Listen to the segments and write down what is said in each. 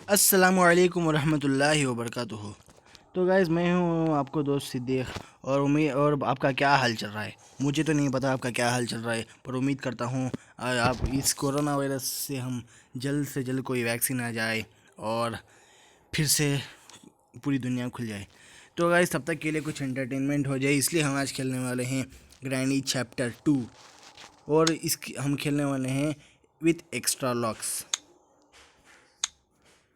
अस्सलामुअलैकुम वरहमतुल्लाहि वबरकातुहू। तो गाइज़, मैं हूँ आपको दोस्त सिद्दीक़ और आपका क्या हाल चल रहा है। मुझे तो नहीं पता आपका क्या हाल चल रहा है, पर उम्मीद करता हूँ आप इस कोरोना वायरस से हम जल्द से जल्द कोई वैक्सीन आ जाए और फिर से पूरी दुनिया खुल जाए। तो गाइज़, तब तक के लिए कुछ एंटरटेनमेंट हो जाए, इसलिए हम आज खेलने वाले हैं ग्रैनी चैप्टर 2। और इसकी हम खेलने वाले हैं विथ एक्स्ट्रा लॉक्स।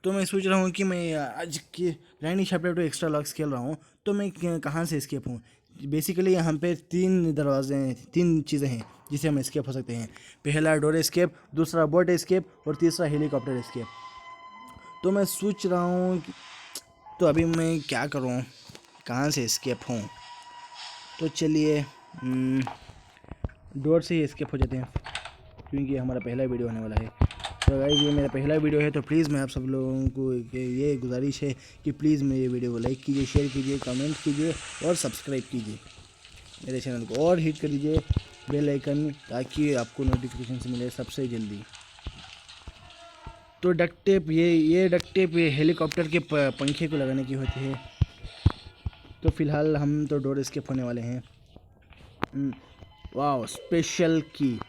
तो मैं सोच रहा हूँ कि मैं आज के ग्रैनी चैप्टर 2 एक्स्ट्रा लॉक्स खेल रहा हूँ, तो मैं कहाँ से एस्केप हूँ। बेसिकली यहाँ पे 3 दरवाजे हैं, 3 चीज़ें हैं जिससे हम एस्केप हो सकते हैं। पहला डोर एस्केप, दूसरा बोट एस्केप और तीसरा हेलीकॉप्टर एस्केप। तो मैं सोच रहा हूँ तो अभी मैं क्या करूँ, कहाँ से एस्केप हूँ। तो चलिए डोर से ही एस्केप हो जाते हैं, क्योंकि हमारा पहला वीडियो होने वाला है। तो गाइस, ये मेरा पहला वीडियो है, तो प्लीज़ मैं आप सब लोगों को ये गुजारिश है कि प्लीज़ मेरे वीडियो को लाइक कीजिए, शेयर कीजिए, कमेंट कीजिए और सब्सक्राइब कीजिए मेरे चैनल को, और हिट कर दीजिए बेल आइकन ताकि आपको नोटिफिकेशन मिले सबसे जल्दी। तो डक्ट टेप, ये डक्ट टेप ये हेलीकॉप्टर के पंखे को लगाने की होती है। तो फ़िलहाल हम तो डोर एस्केप होने वाले हैं। वाह, स्पेशल की।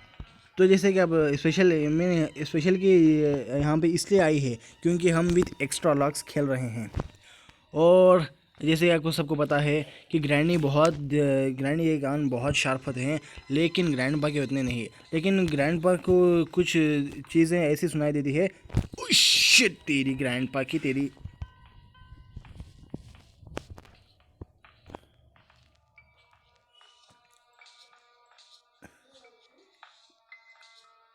तो जैसे कि अब स्पेशल की यहाँ पे इसलिए आई है क्योंकि हम विथ एक्स्ट्रा लॉक्स खेल रहे हैं। और जैसे आपको सबको पता है कि ग्रैनी के कान बहुत शार्प होते हैं, लेकिन ग्रैंडपा के उतने नहीं। लेकिन ग्रैंडपा को कुछ चीज़ें ऐसी सुनाई देती है। ओह शिट, तेरी ग्रैंडपा की तेरी।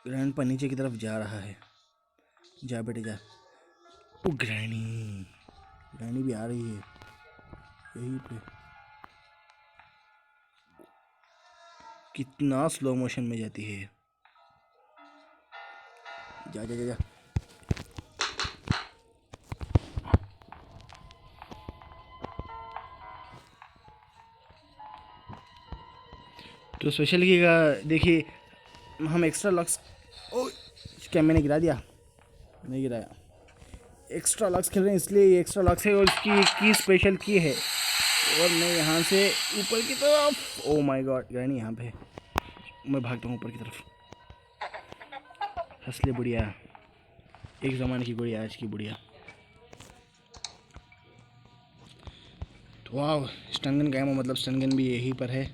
ग्रैंडपा नीचे की तरफ जा रहा है। जा बेटे जा। ओ ग्रैनी भी आ रही है यहीं पे। कितना स्लो मोशन में जाती है। जा जा जा जा। तो स्पेशल की का देखिए, हम एक्स्ट्रा लॉक्स, ओ क्या मैंने गिरा दिया? नहीं गिराया। एक्स्ट्रा लॉक्स खेल रहे हैं, इसलिए ये एक्स्ट्रा लॉक्स है और इसकी की स्पेशल की है। और मैं यहाँ से ऊपर की तरफ, ओ माय गॉड, ग्रैनी यहाँ पे। मैं भागता हूँ ऊपर की तरफ। हंसले बुढ़िया, एक ज़माने की बुढ़िया, आज की बुढ़िया। तो वाह, स्टनगन का एमो, मतलब स्टनगन भी यहीं पर है।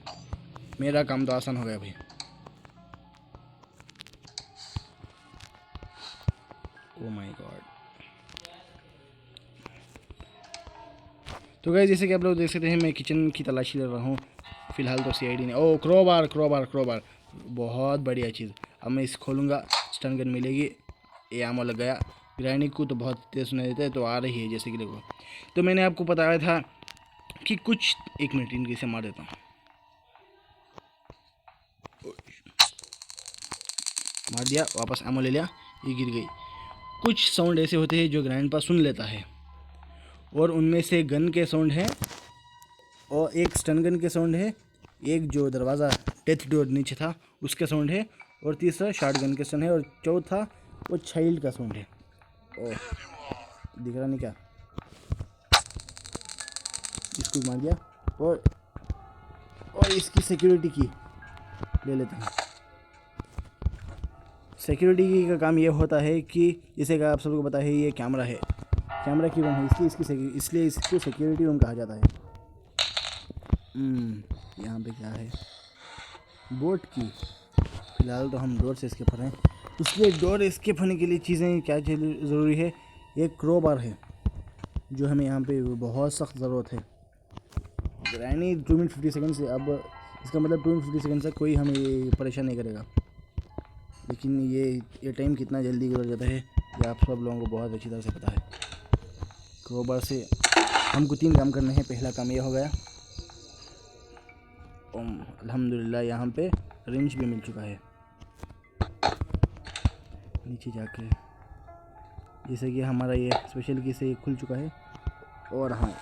मेरा काम तो आसान हो गया भाई। Oh my God. तो गाइस, जैसे कि आप लोग देख सकते हैं, मैं किचन की तलाशी ले रहा हूँ फ़िलहाल। तो सीआईडी ने, ओ क्रोबार क्रोबार क्रोबार, बहुत बढ़िया चीज़। अब मैं इस खोलूँगा, स्टन गन मिलेगी। ये आमो लग गया। ग्रैनी को तो बहुत तेज़ सुनाई देता है, तो आ रही है जैसे कि देखो। तो मैंने आपको बताया था कि कुछ, एक मिनट इनके से मार देता हूँ। मार दिया, वापस आमो ले लिया, ये गिर गई। कुछ साउंड ऐसे होते हैं जो ग्रैंडपा सुन लेता है, और उनमें से गन के साउंड है, और एक स्टन गन के साउंड है, एक जो दरवाज़ा डेथ डोर नीचे था उसका साउंड है, और तीसरा शॉट गन के साउंड है, और चौथा वो चाइल्ड का साउंड है। ओह, दिख रहा नहीं क्या? इसको मार दिया। और इसकी सिक्योरिटी की ले लेते हैं। सिक्योरिटी की का काम ये होता है कि जैसे कि आप सबको पता है, ये कैमरा है, कैमरा की रूम है, इसलिए इसको सिक्योरिटी रूम कहा जाता है। यहाँ पे क्या है? बोट की। फ़िलहाल तो हम डोर से एस्केप हो रहे हैं, इसलिए डोर एस्केप होने के लिए चीज़ें क्या ज़रूरी है? एक क्रोबार है जो हमें यहाँ पे बहुत सख्त ज़रूरत है। ग्रैनी 2 मिनट 50 सेकेंड से, अब इसका मतलब 2 मिनट 50 सेकेंड से कोई हमें परेशान नहीं करेगा। लेकिन ये टाइम कितना जल्दी गुजर जाता है, ये आप सब लोगों को बहुत अच्छी तरह से पता है। क्रोबार से हमको 3 काम करने हैं। पहला काम ये हो गया, अल्हम्दुलिल्लाह यहाँ पे रेंज भी मिल चुका है। नीचे जाकर जैसे कि हमारा ये स्पेशल की से खुल चुका है। और हाँ,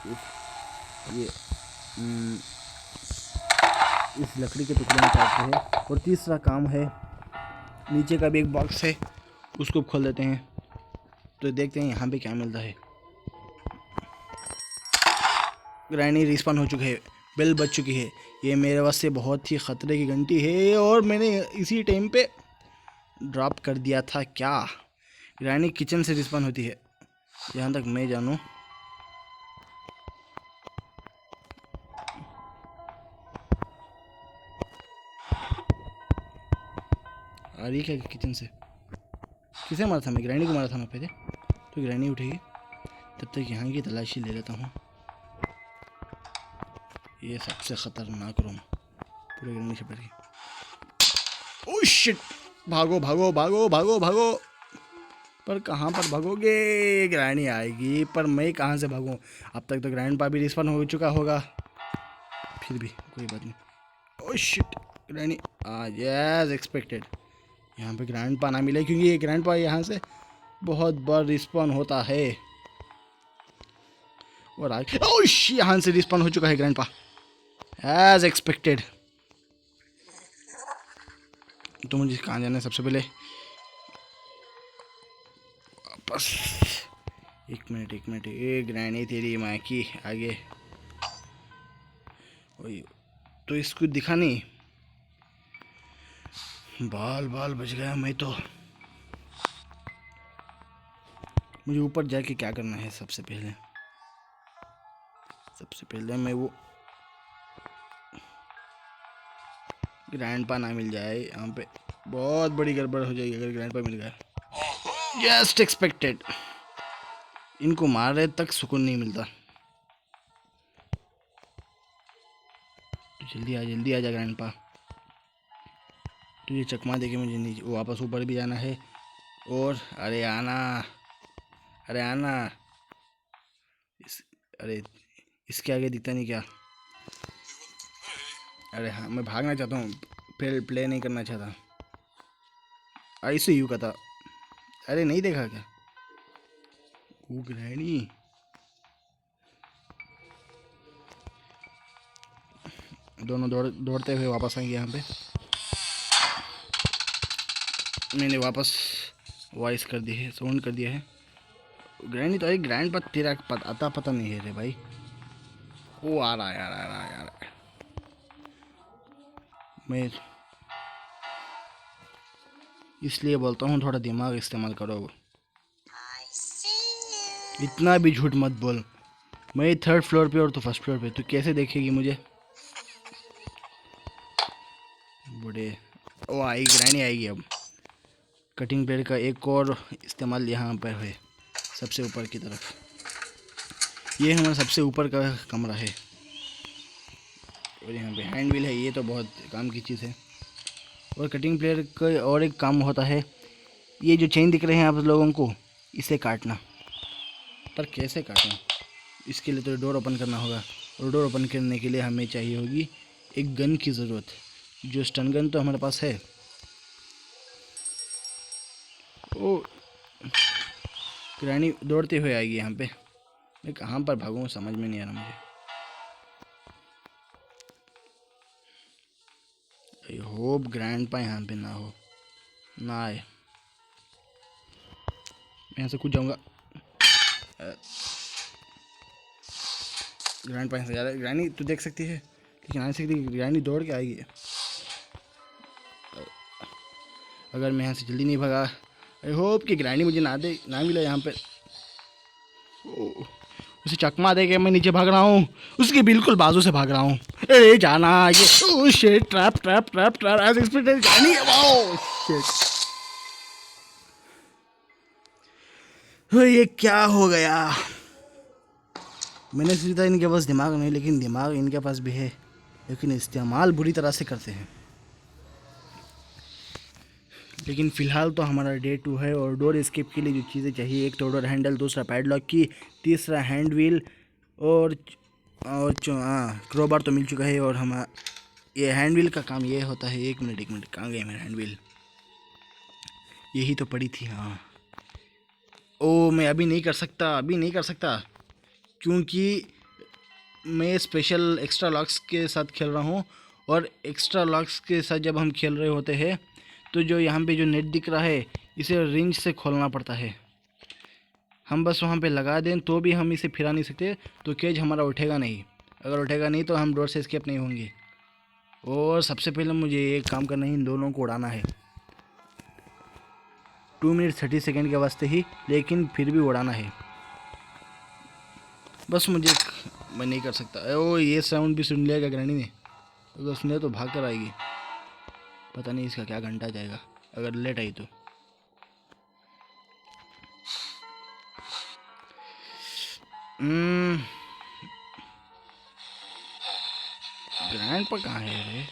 इस लकड़ी के टुकड़े में काटते हैं। और तीसरा काम है, नीचे का भी एक बॉक्स है, उसको खोल देते हैं। तो देखते हैं यहाँ पे क्या मिलता है। ग्रैनी रिस्पॉन हो चुके हैं, बेल बज चुकी है। ये मेरे वास्ते बहुत ही ख़तरे की घंटी है और मैंने इसी टाइम पे ड्रॉप कर दिया था। क्या ग्रैनी किचन से रिस्पॉन होती है जहाँ तक मैं जानूँ। आ रही क्या किचन से? किसे मारा था मैं? ग्रैनी को मारा था मैं पहले। तो ग्रैनी उठेगी, तब तक यहाँ की तलाशी ले लेता हूँ। ये सबसे ख़तरनाक रूम पूरे ग्रैनी छपट की। Oh shit! भागो भागो भागो भागो भागो। पर कहाँ पर भागोगे? ग्रैनी आएगी पर मैं कहाँ से भागूँ? अब तक तो ग्रैंडपा भी रिस्पॉन हो चुका होगा। फिर भी कोई बात नहीं। Oh shit! ग्रैनी आज एज एक्सपेक्टेड यहाँ पे ग्रैंडपा ना मिले, क्योंकि ये ग्रैंडपा यहाँ से बहुत बार रिस्पॉन होता है। और आज ओह यहाँ से रिस्पॉन हो चुका है ग्रैंडपा एज एक्सपेक्टेड। तो मुझे कहाँ जाना है सबसे पहले? वापस। एक मिनट ये ग्रैनी तेरी माँ की आगे। ओए तो इसको दिखा नहीं। बाल बच गया मैं तो। मुझे ऊपर जाके क्या करना है? सबसे पहले मैं वो ग्रैंडपा ना मिल जाए यहाँ पे, बहुत बड़ी गड़बड़ हो जाएगी अगर ग्रैंडपा मिल गया। Just expected. इनको मार रहे तक सुकून नहीं मिलता। तो जल्दी आ जा ग्रैंडपा। तुझे चकमा देके मुझे नीचे वापस ऊपर भी जाना है। और अरे आना अरे इसके आगे दिखता नहीं क्या? अरे हाँ, मैं भागना चाहता हूँ, प्ले नहीं करना चाहता। ऐसे यूँ कहता। अरे नहीं देखा क्या? वो ग्रैनी दोनों दौड़ते हुए वापस आएंगे यहाँ पे। मैंने वापस वॉइस कर दी है, साउंड कर दिया है। ग्रैनी तो एक ग्रैंड पर तेरा पता नहीं है रे भाई। वो आ रहा यार। मैं इसलिए बोलता हूँ थोड़ा दिमाग इस्तेमाल करो। इतना भी झूठ मत बोल। मैं 3rd फ्लोर पे और तू 1st फ्लोर पे, तू कैसे देखेगी मुझे? बूढ़े ओ आई ग्रैनी आएगी अब। कटिंग प्लेट का एक और इस्तेमाल यहाँ पर है, सबसे ऊपर की तरफ। ये हमारा सबसे ऊपर का कमरा है और यहाँ पे हैंड व्हील है। ये तो बहुत काम की चीज़ है। और कटिंग प्लेट का और एक काम होता है, ये जो चेन दिख रहे हैं आप लोगों को, इसे काटना। पर कैसे काटना? इसके लिए तो डोर ओपन करना होगा, और डोर ओपन करने के लिए हमें चाहिए होगी एक गन की ज़रूरत, जो स्टन गन तो हमारे पास है। ओ ग्रैनी दौड़ते हुए आएगी यहाँ पे। मैं कहाँ पर भागूँ समझ में नहीं आ रहा मुझे। आई होप ग्रैंडपा यहाँ पे ना आए। मैं यहाँ से कूद जाऊँगा। ग्रैंडपा यहाँ से जा रहा है। ग्रैनी तो देख सकती है लेकिन आ नहीं सकती। ग्रैनी दौड़ के आएगी। अगर मैं यहाँ से जल्दी नहीं भगा, आई होप कि ग्रैनी मुझे ना मिला यहाँ पे। उसे चकमा दे के मैं नीचे भाग रहा हूँ, उसके बिल्कुल बाजू से भाग रहा हूँ। अरे जाना ये oh shit, trap as expected. Granny wow shit, ये क्या हो गया? मैंने सोचा इनके पास दिमाग नहीं, लेकिन दिमाग इनके पास भी है, लेकिन इस्तेमाल बुरी तरह से करते हैं। लेकिन फ़िलहाल तो हमारा डे 2 है और डोर एस्केप के लिए जो चीज़ें चाहिए, एक तो डोर हैंडल, दूसरा पैडलॉक की, तीसरा हैंड व्हील और क्रोबार तो मिल चुका है। और हम ये हैंड व्हील का काम ये होता है। एक मिनट कहाँ गए मेरा हैंड व्हील? यही तो पड़ी थी। हाँ ओ मैं अभी नहीं कर सकता क्योंकि मैं स्पेशल एक्स्ट्रा लॉक्स के साथ खेल रहा हूँ। और एक्स्ट्रा लॉक्स के साथ जब हम खेल रहे होते हैं तो जो यहाँ पे जो नेट दिख रहा है, इसे रिंच से खोलना पड़ता है। हम बस वहाँ पे लगा दें तो भी हम इसे फिरा नहीं सकते, तो केज हमारा उठेगा नहीं। अगर उठेगा नहीं तो हम डोर से एस्केप नहीं होंगे। और सबसे पहले मुझे एक काम करना है, इन दोनों को उड़ाना है 2 मिनट 30 सेकेंड के वास्ते ही, लेकिन फिर भी उड़ाना है। बस मुझे मैं नहीं कर सकता। ओ ये साउंड भी सुन लिया क्या ग्रैनी ने? अगर सुने तो भाग कर आएगी। पता नहीं इसका क्या घंटा जाएगा अगर लेट आई तो। ग्रैंडपा कहाँ है रे?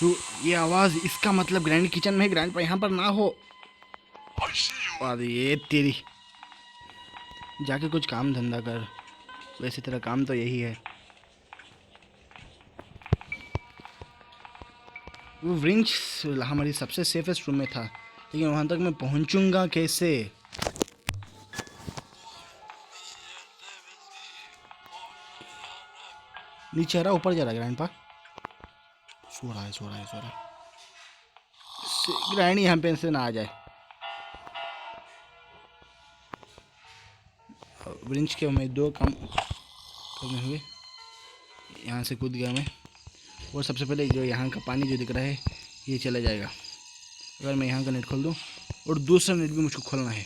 तो ये आवाज़, इसका मतलब ग्रैंड किचन में है, ग्रैंडपा यहाँ पर ना हो। अरे ये तेरी, जाके कुछ काम धंधा कर, वैसे तेरा काम तो यही है। वो व्रिंच हमारी सबसे सेफेस्ट रूम में था, लेकिन वहाँ तक मैं पहुँचूँगा कैसे? नीचे आ रहा, ऊपर जा रहा ग्रैंडपा। सो रहा है। ग्रैंड यहाँ पे से ना आ जाए। व्रिंच के हमें 2 काम करने हुए। यहाँ से कूद गया मैं। और सबसे पहले जो यहाँ का पानी जो दिख रहा है ये चला जाएगा अगर मैं यहाँ का नेट खोल दूँ, और दूसरा नेट भी मुझको खोलना है।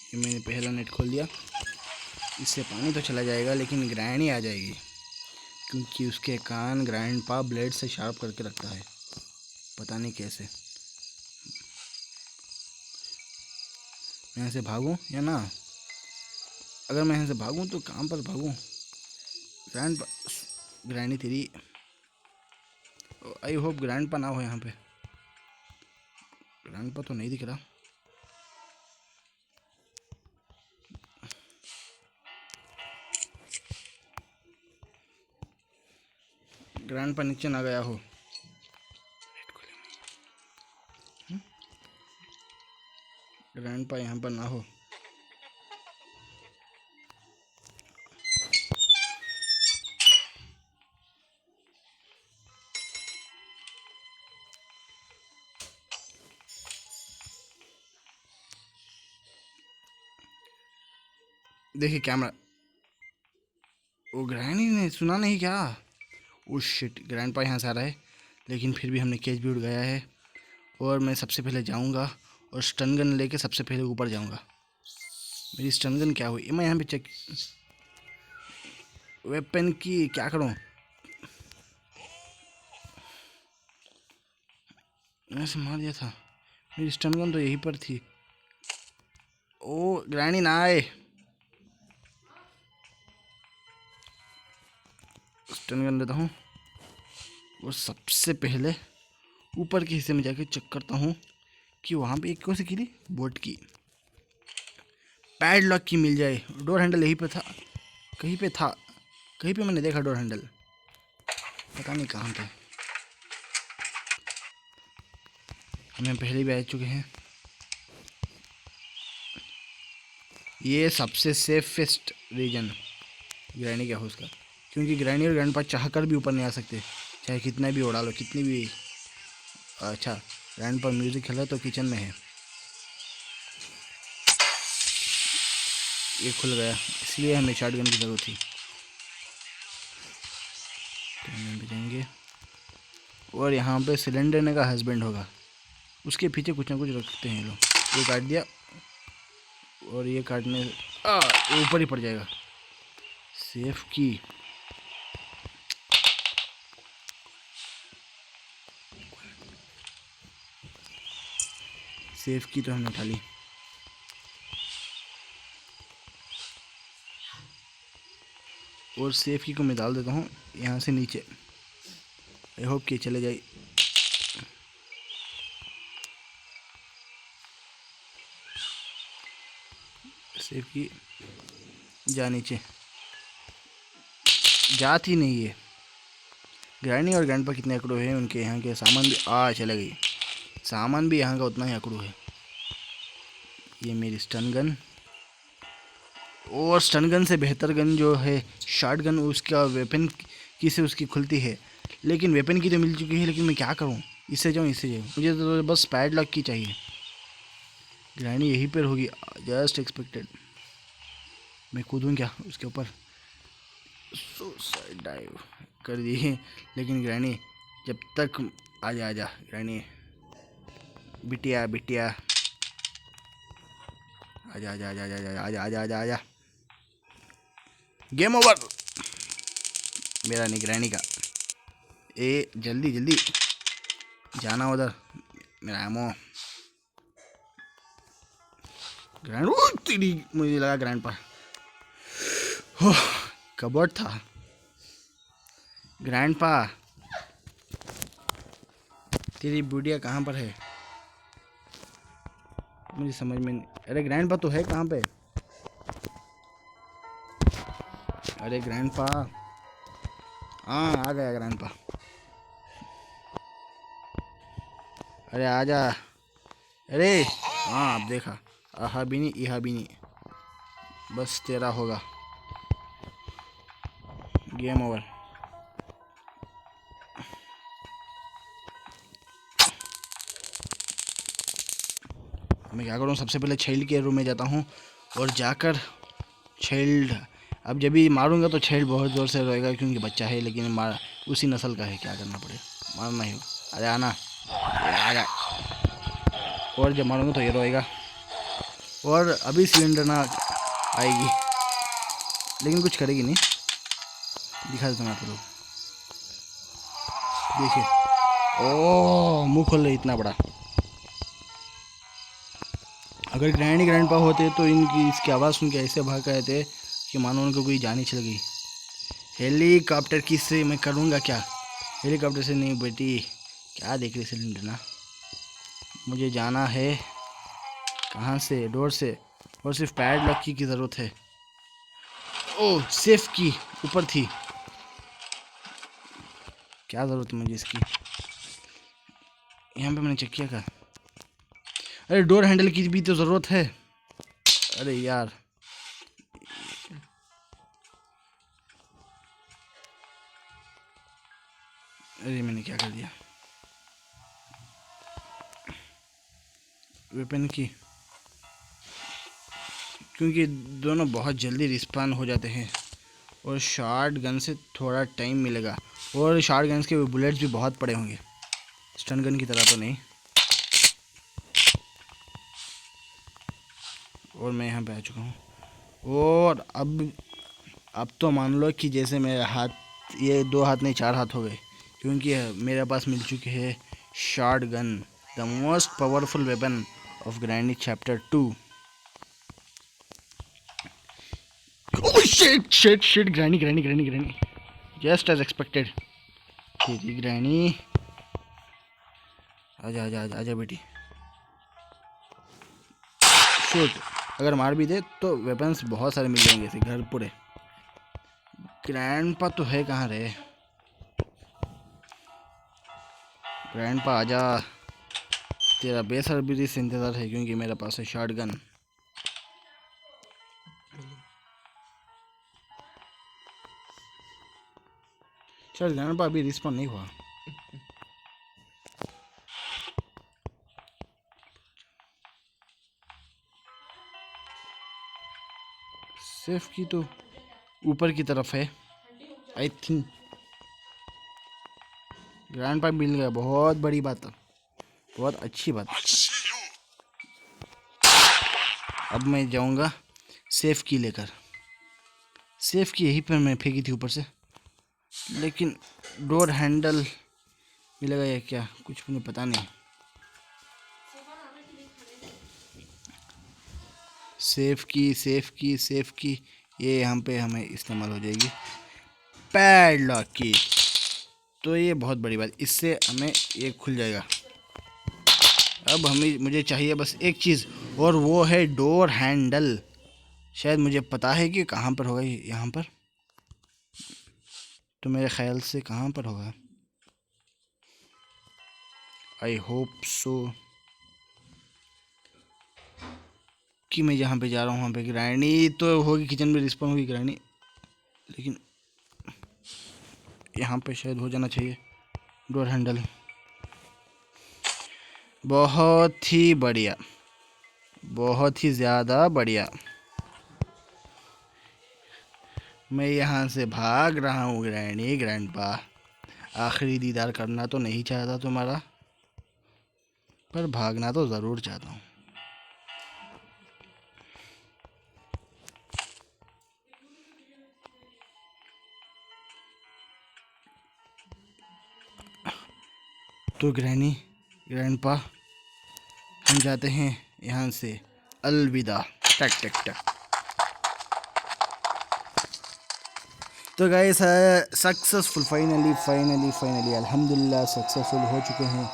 ये मैंने पहला नेट खोल दिया, इससे पानी तो चला जाएगा लेकिन ग्रैंड ही आ जाएगी, क्योंकि उसके कान ग्रैंडपा ब्लेड से शार्प करके रखता है, पता नहीं कैसे। मैं यहाँ से भागूँ या ना? अगर मैं यहाँ से भागूँ तो कहाँ पर भागूँ? ग्रैंडी तेरी, आई होप ग्रैंडपा ना हो यहाँ पे। ग्रैंडपा तो नहीं दिख रहा। ग्रैंडपा नीचे ना गया हो। ग्रैंडपा यहाँ पर ना हो। देखिए कैमरा, वो ग्रैंडी ने सुना नहीं क्या? ओ शिट, ग्रैंडपा यहाँ से आ रहा है, लेकिन फिर भी हमने केज भी उड़ गया है। और मैं सबसे पहले जाऊँगा और स्टन गन लेके सबसे पहले ऊपर जाऊँगा। मेरी स्टन गन क्या हुई? मैं यहाँ पे चेक, वेपन की क्या करूँ? ऐसे मार दिया था, मेरी स्टन गन तो यहीं पर थी। ओ ग्रैंडी ना आए। स्टन गन लेता हूँ और सबसे पहले ऊपर के हिस्से में जाके चेक करता हूँ कि वहाँ पे एक कौन सी की थी बोट की, पैडलॉक की मिल जाए। डोर हैंडल यहीं पे था, कहीं पे मैंने देखा डोर हैंडल, पता नहीं कहाँ पे। हमें पहले भी आ चुके हैं। ये सबसे सेफेस्ट रीजन ग्रैनी का हाउस का, क्योंकि ग्रैनी और ग्रैंडपा चाह कर भी ऊपर नहीं आ सकते, चाहे कितना भी उड़ा लो, कितनी भी। अच्छा, ग्रैंडपा म्यूजिक खेल रहा है तो किचन में है। ये खुल गया, इसलिए हमें शॉटगन की ज़रूरत थी। तो हम जाएंगे और यहाँ पे सिलेंडर का हस्बैंड होगा, उसके पीछे कुछ ना कुछ रखते हैं लोग। ये काट दिया और ये काटने ऊपर ही पड़ जाएगा। सेफ की, सेफ की तो हमने उठा ली। और सेफ की को मैं डाल देता हूँ यहाँ से नीचे। आई होप कि चले जाए। सेफ की जा नीचे, जाती नहीं है। ग्रैनी और ग्रैंडपा कितने अकड़ू हैं, उनके यहाँ के सामान भी चले गई, सामान भी यहाँ का उतना ही अकड़ू है। ये मेरी स्टन गन, और स्टन गन से बेहतर गन जो है शॉट गन, उसका वेपन की से उसकी खुलती है, लेकिन वेपन की तो मिल चुकी है। लेकिन मैं क्या करूँ, इससे जाऊँ इससे जाऊँ, मुझे तो बस पैडलॉक की चाहिए। ग्रैनी यहीं पर होगी, जस्ट एक्सपेक्टेड। मैं कूदूँ क्या उसके ऊपर? सुसाइड डाइव कर दिए, लेकिन ग्रैनी जब तक आजा आजा ग्रैनी, बिटिया बिटिया, आजा आजा आजा आजा आजा आजा आजा आजा। गेम ओवर, मेरा नहीं ग्रैनी का। ए जल्दी जल्दी जाना उधर, मेरा एमो। ग्रैंड तेरी, मुझे लगा ग्रैंड पर कबर्ड था। ग्रैंड पा, तेरी बुढ़िया कहाँ पर है? मुझे समझ में नहीं। अरे ग्रैंड पा तो है कहाँ पे? अरे ग्रैंड पा, हाँ आ गया ग्रैंड पा। अरे आजा, अरे हाँ अब देखा, आहा भी नहीं इहा भी नहीं, बस तेरा होगा। Game over. मैं क्या करूँ, सबसे पहले चाइल्ड के रूम में जाता हूँ और जाकर चाइल्ड, अब जब भी मारूंगा तो चाइल्ड बहुत ज़ोर से रोएगा क्योंकि बच्चा है, लेकिन मार उसी नस्ल का है, क्या करना पड़ेगा, मारना ही हो। अरे आना, आजा। और जब मारूंगा तो ये रोएगा, और अभी सिलेंडर ना आएगी, लेकिन कुछ करेगी नहीं। दिखा देता हूँ आपको, देखिए। ओह मुंह खोल रही इतना बड़ा। अगर ग्रैंड पा होते तो इनकी इसकी आवाज़ सुन के ऐसे भाग आए थे कि मानो उनको कोई जान ही चल गई। हेलीकॉप्टर किससे मैं करूँगा क्या? हेलीकॉप्टर से नहीं बेटी, क्या देख रही सिलेंडर ना, मुझे जाना है। कहाँ से? डोर से, और सिर्फ पैड लॉक की ज़रूरत है। ओह सेफ की ऊपर थी, क्या ज़रूरत है मुझे इसकी? यहाँ पे मैंने चेक किया था। अरे डोर हैंडल की भी तो ज़रूरत है। अरे यार, अरे मैंने क्या कर दिया? वेपन की, क्योंकि दोनों बहुत जल्दी रिस्पॉन हो जाते हैं और शॉर्ट गन से थोड़ा टाइम मिलेगा, और शॉर्ट गन्स के बुलेट्स भी बहुत पड़े होंगे, स्टन गन की तरह तो नहीं। और मैं यहाँ पे आ चुका हूँ, और अब तो मान लो कि जैसे मेरे हाथ, ये 2 हाथ नहीं 4 हाथ हो गए, क्योंकि मेरे पास मिल चुकी है shotgun, the most powerful weapon of granny chapter 2। Oh shit shit shit, granny granny granny granny, just as expected. तेरी ग्रैनी, आजा आजा आजा आजा बेटी। शूट, अगर मार भी दे तो वेपन्स बहुत सारे मिल जाएंगे इसे घर पूरे। ग्रैंडपा तो है कहाँ रे? ग्रैंडपा आजा, तेरा बेसब्री से इंतज़ार है, क्योंकि मेरे पास है शॉट गन। चल ग्रैंडपा अभी रिस्पॉन्ड नहीं हुआ। सेफ की तो ऊपर की तरफ है आई थिंक। ग्रैंडपा मिल गया, बहुत बड़ी बात है, बहुत अच्छी बात। अब मैं जाऊंगा सेफ की लेकर। सेफ की यहीं पर मैं फेंकी थी ऊपर से, लेकिन डोर हैंडल मिलेगा या क्या, कुछ मुझे पता नहीं। सेफ की सेफ की सेफ की, ये यहाँ पे हमें इस्तेमाल हो जाएगी पैडलॉक की, तो ये बहुत बड़ी बात, इससे हमें ये खुल जाएगा। अब मुझे चाहिए बस एक चीज़, और वो है डोर हैंडल। शायद मुझे पता है कि कहाँ पर होगा, यहाँ पर, तो मेरे ख्याल से कहाँ पर होगा, आई होप सो कि मैं जहाँ पे जा रहा हूँ वहाँ पे ग्रैनी तो होगी, किचन में रिस्पॉन्ड होगी ग्रैनी, लेकिन यहाँ पे शायद हो जाना चाहिए डोर हैंडल। बहुत ही बढ़िया, बहुत ही ज़्यादा बढ़िया। मैं यहाँ से भाग रहा हूँ ग्रैनी ग्रैंडपा। आखिरी दीदार करना तो नहीं चाहता तुम्हारा, पर भागना तो ज़रूर चाहता हूँ। तो ग्रैनी ग्रैंडपा, हम जाते हैं यहाँ से। अलविदा। टक टक टक। तो गाइस सक्सेसफुल, फाइनली अल्हम्दुलिल्लाह सक्सेसफुल हो चुके हैं।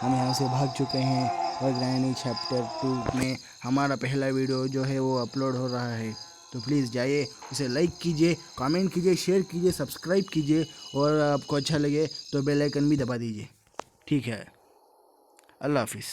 हम यहाँ से भाग चुके हैं और ग्रैनी चैप्टर 2 में हमारा पहला वीडियो जो है वो अपलोड हो रहा है। तो प्लीज़ जाइए, उसे लाइक कीजिए, कमेंट कीजिए, शेयर कीजिए, सब्सक्राइब कीजिए और आपको अच्छा लगे तो बेल आइकन भी दबा दीजिए। ठीक है, अल्लाह हाफिज़।